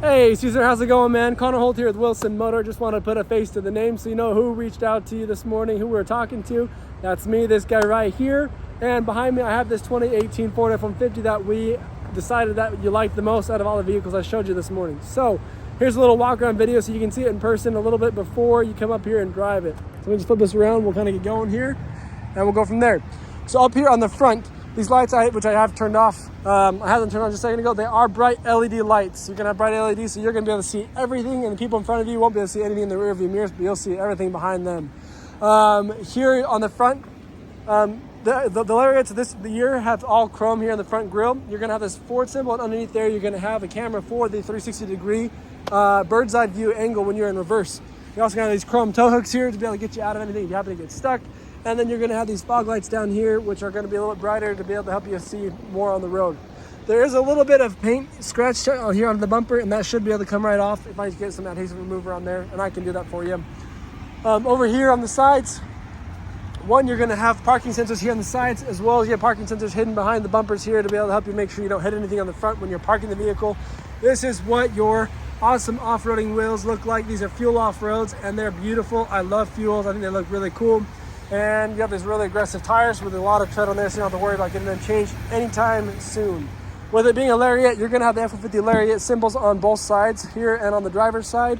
Hey Caesar, how's it going, man? Connor Holt here with Wilson Motor. Just want to put a face to the name so you know who reached out to you this morning, who we're talking to. That's me, this guy right here. And behind me I have this 2018 Ford F-150 that we decided that you liked the most out of all the vehicles I showed you this morning. So here's a little walk around video so you can see it in person a little bit before you come up here and drive it. So let me just flip this around, we'll kind of get going here and we'll go from there. So up here on the front, these lights, which I have turned off, I had them turned on just a second ago, they are bright LED lights. You're gonna have bright LEDs, so you're gonna be able to see everything, and the people in front of you won't be able to see anything in the rear view mirrors, but you'll see everything behind them. Here on the front, the Lariats this year have all chrome here in the front grille. You're gonna have this Ford symbol, and underneath there you're gonna have a camera for the 360-degree bird's eye view angle when you're in reverse. You're also gonna have these chrome tow hooks here to be able to get you out of anything if you happen to get stuck. And then you're gonna have these fog lights down here, which are gonna be a little bit brighter to be able to help you see more on the road. There is a little bit of paint scratch here on the bumper, and that should be able to come right off if I get some adhesive remover on there, and I can do that for you. Over here on the sides, you're gonna have parking sensors here on the sides, as well as you have parking sensors hidden behind the bumpers here to be able to help you make sure you don't hit anything on the front when you're parking the vehicle. This is what your awesome off-roading wheels look like. These are fuel off-roads, and they're beautiful. I love fuels, I think they look really cool. And you have these really aggressive tires with a lot of tread on there, so you don't have to worry about getting them changed anytime soon. With it being a Lariat, you're gonna have the F-150 Lariat symbols on both sides, here and on the driver's side.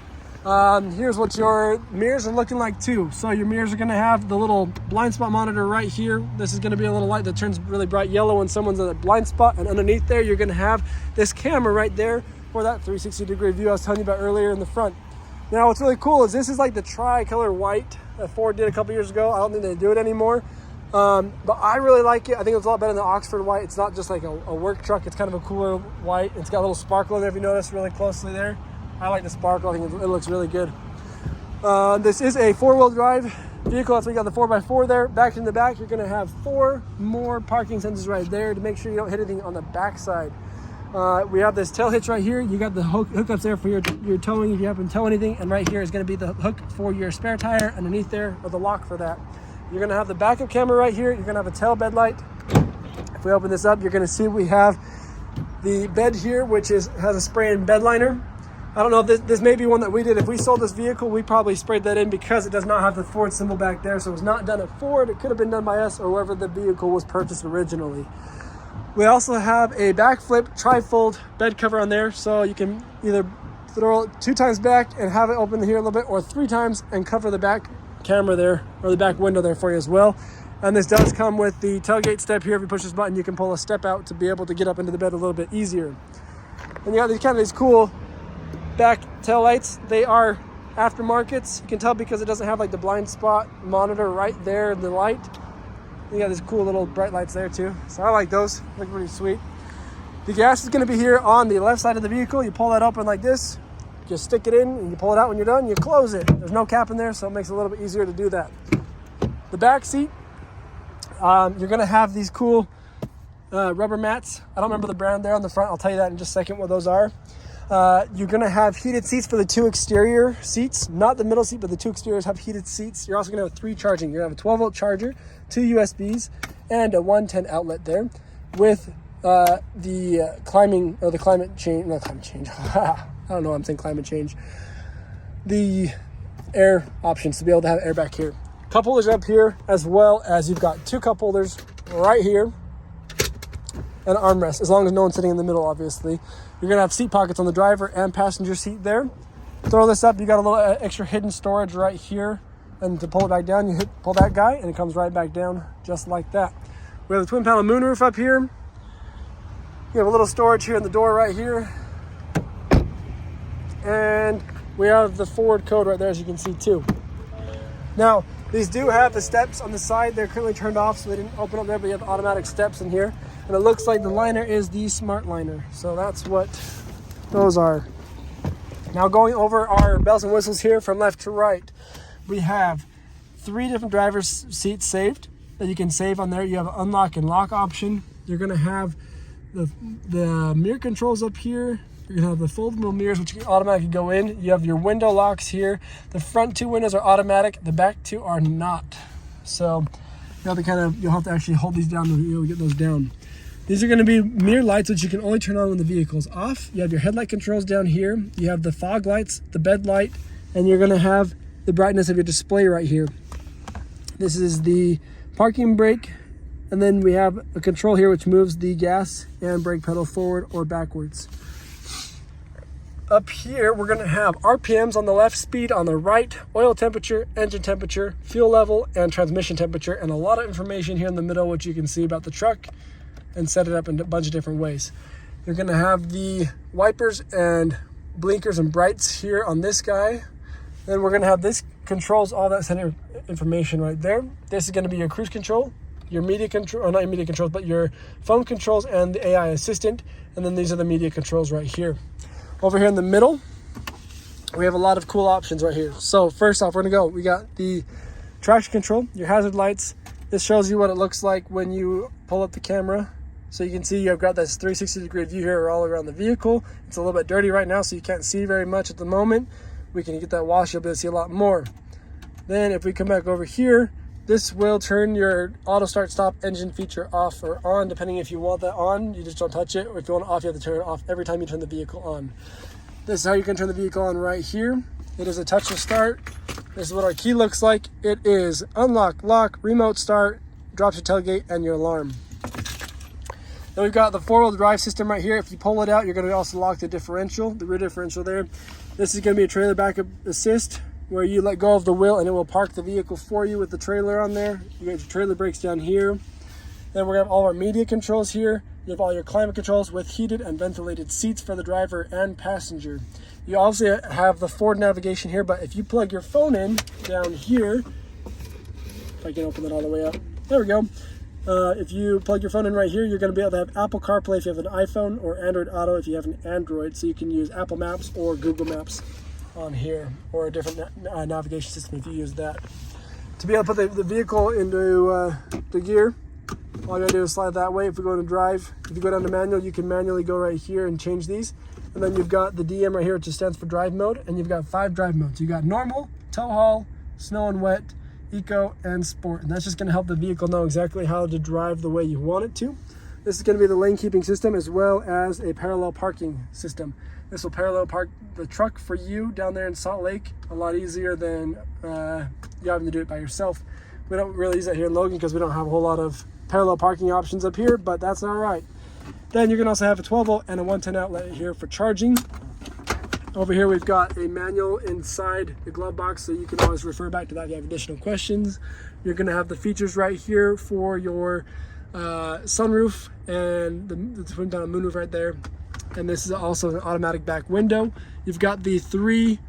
Here's what your mirrors are looking like too. So your mirrors are gonna have the little blind spot monitor right here. This is gonna be a little light that turns really bright yellow when someone's in a blind spot, and underneath there, you're gonna have this camera right there for that 360-degree view I was telling you about earlier in the front. Now, what's really cool is this is like the tri-color white that Ford did a couple years ago. I don't think they do it anymore, but I really like it. I think it's a lot better than the Oxford white. It's not just like a work truck. It's kind of a cooler white. It's got a little sparkle in there if you notice really closely there. I like the sparkle. I think it looks really good. This is a four-wheel drive vehicle. That's why you got the 4x4 there. Back in the back, you're going to have 4 more parking sensors right there to make sure you don't hit anything on the back side. We have this tail hitch right here. You got the hookups there for your towing if you happen to tow anything, and right here is going to be the hook for your spare tire underneath there, or the lock for that. You're going to have the backup camera right here. You're going to have a tail bed light. If we open this up, you're going to see we have the bed here, which has a spray-in bed liner. I don't know if this may be one that we did. If we sold this vehicle, we probably sprayed that in because it does not have the Ford symbol back there, so it was not done at Ford. It could have been done by us or wherever the vehicle was purchased originally. We also have a backflip tri-fold bed cover on there, so you can either throw it 2 times back and have it open here a little bit, or 3 times and cover the back camera there, or the back window there for you as well. And this does come with the tailgate step here. If you push this button, you can pull a step out to be able to get up into the bed a little bit easier. And you got these cool back tail lights. They are aftermarkets. You can tell because it doesn't have like the blind spot monitor right there in the light. You got these cool little bright lights there too. So I like those, look pretty sweet. The gas is gonna be here on the left side of the vehicle. You pull that open like this, just stick it in and you pull it out when you're done, you close it. There's no cap in there, so it makes it a little bit easier to do that. The back seat, you're gonna have these cool rubber mats. I don't remember the brand there on the front. I'll tell you that in just a second what those are. You're gonna have heated seats for the 2 exterior seats, not the middle seat, but the 2 exteriors have heated seats. You're also gonna have 3 charging. You're gonna have a 12-volt charger, 2 USBs, and a 110 outlet there with the climate change. I don't know why I'm saying climate change. The air options to be able to have air back here. Cup holders up here, as well as you've got 2 cup holders right here and an armrest, as long as no one's sitting in the middle, obviously. You're gonna have seat pockets on the driver and passenger seat there. Throw this up, you got a little extra hidden storage right here. And to pull it back down, you pull that guy and it comes right back down just like that. We have a twin panel moonroof up here. You have a little storage here in the door right here. And we have the Ford code right there, as you can see too. Now, these do have the steps on the side. They're currently turned off, so they didn't open up there, but you have automatic steps in here. And it looks like the liner is the smart liner. So that's what those are. Now going over our bells and whistles here from left to right. We have 3 different driver's seats saved that you can save on there. You have an unlock and lock option. You're gonna have the mirror controls up here. You're gonna have the foldable mirrors, which can automatically go in. You have your window locks here. The front 2 windows are automatic. The back 2 are not. So you'll have to actually hold these down to be able to get those down. These are going to be mirror lights, which you can only turn on when the vehicle is off. You have your headlight controls down here. You have the fog lights, the bed light, and you're going to have the brightness of your display right here. This is the parking brake, and then we have a control here which moves the gas and brake pedal forward or backwards. Up here, we're going to have RPMs on the left, speed on the right, oil temperature, engine temperature, fuel level, and transmission temperature, and a lot of information here in the middle which you can see about the truck and set it up in a bunch of different ways. You're going to have the wipers and blinkers and brights here on this guy. Then we're going to have this controls all that center information right there. This is going to be your cruise control, your media control, or not your media controls, but your phone controls and the AI assistant. And then these are the media controls right here. Over here in the middle, we have a lot of cool options right here. So first off, we got the traction control, your hazard lights. This shows you what it looks like when you pull up the camera. So you can see you've got this 360-degree view here all around the vehicle. It's a little bit dirty right now, so you can't see very much at the moment. We can get that wash, you'll be able to see a lot more. Then if we come back over here, this will turn your auto start stop engine feature off or on, depending if you want that on, you just don't touch it. Or if you want it off, you have to turn it off every time you turn the vehicle on. This is how you can turn the vehicle on right here. It is a touch to start. This is what our key looks like. It is unlock, lock, remote start, drops your tailgate, and your alarm. Then we've got the four-wheel drive system right here. If you pull it out, you're going to also lock the differential, the rear differential there. This is going to be a trailer backup assist, where you let go of the wheel and it will park the vehicle for you with the trailer on there. You got your trailer brakes down here. Then we're going to have all our media controls here. You have all your climate controls with heated and ventilated seats for the driver and passenger. You also have the Ford navigation here, but if you plug your phone in down here, if I can open it all the way up, there we go. If you plug your phone in right here, you're going to be able to have Apple CarPlay if you have an iPhone, or Android Auto if you have an Android, so you can use Apple Maps or Google Maps on here, or a different navigation system if you use that. To be able to put the vehicle into the gear, all you gotta do is slide that way. If we go to drive, if you go down to manual, you can manually go right here and change these. And then you've got the DM right here, which just stands for drive mode, and you've got 5 drive modes. You've got normal, tow haul, snow and wet, eco, and sport. And that's just gonna help the vehicle know exactly how to drive the way you want it to. This is gonna be the lane keeping system, as well as a parallel parking system. This will parallel park the truck for you down there in Salt Lake a lot easier than you having to do it by yourself. We don't really use that here in Logan because we don't have a whole lot of parallel parking options up here, but that's all right. Then you can also have a 12 volt and a 110 outlet here for charging. Over here we've got a manual inside the glove box, so you can always refer back to that if you have additional questions. You're going to have the features right here for your sunroof and the twin down moonroof right there. And this is also an automatic back window. You've got the 3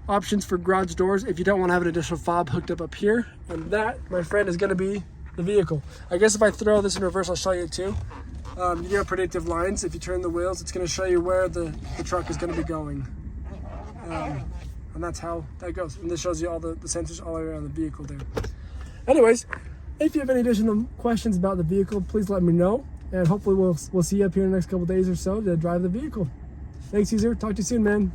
options for garage doors if you don't want to have an additional fob hooked up here. And that, my friend, is going to be the vehicle. I guess if I throw this in reverse, I'll show you too. You have predictive lines. If you turn the wheels, it's going to show you where the truck is going to be going. And that's how that goes. And this shows you all the sensors all around the vehicle there. Anyways, if you have any additional questions about the vehicle, please let me know. And hopefully we'll see you up here in the next couple days or so to drive the vehicle. Thanks, Caesar. Talk to you soon, man.